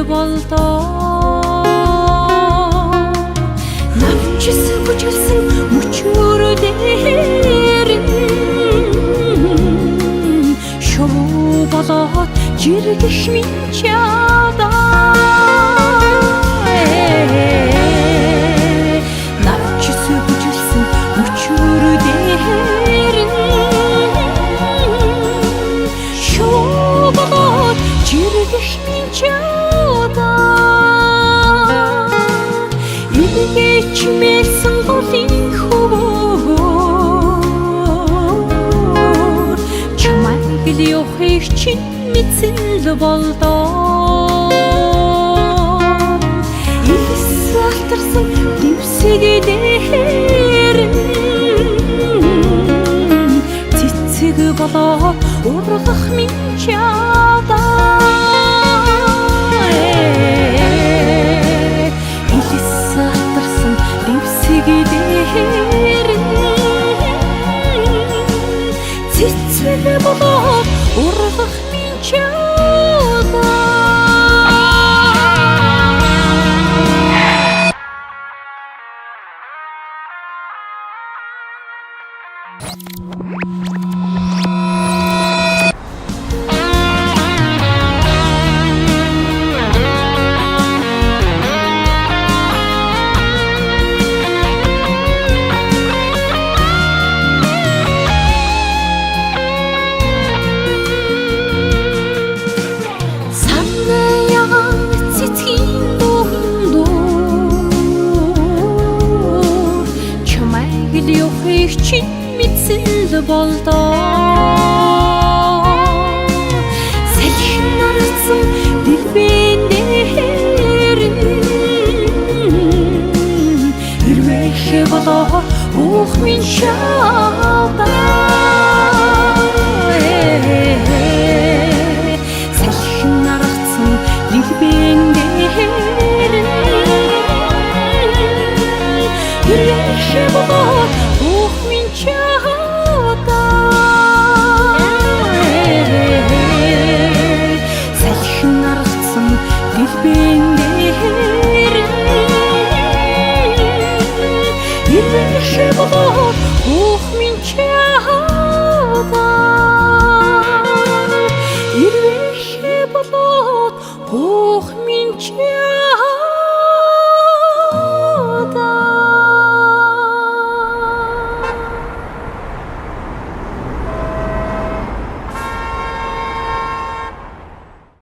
болдоо навчис бүжгэлсэн мөчөр дээр шуу болоод жиргэх минь чадаа навчис бүжгэлсэн мөчөр дээр шуу болоод жиргэх минь чадаа илгээч мэсэн голын хөвөөр чамайг л явахыг чинь мэдсэн л болдоо ихс алтарсан дэвсэг дээр цэцэг болоо ургах минь чадаа ихс алтарсан дэвсэг дээр цэцэг болоо ургах минь чадаа чинь мэдсэн л болдоо салхин нарцсан дэлбэн дээр ирвэх болоо ух минь шаадаа салхин нарцсан дэлбэн дээр ирвэх болоо салхин наргацсан дэлбэн дээр ирвэх болоо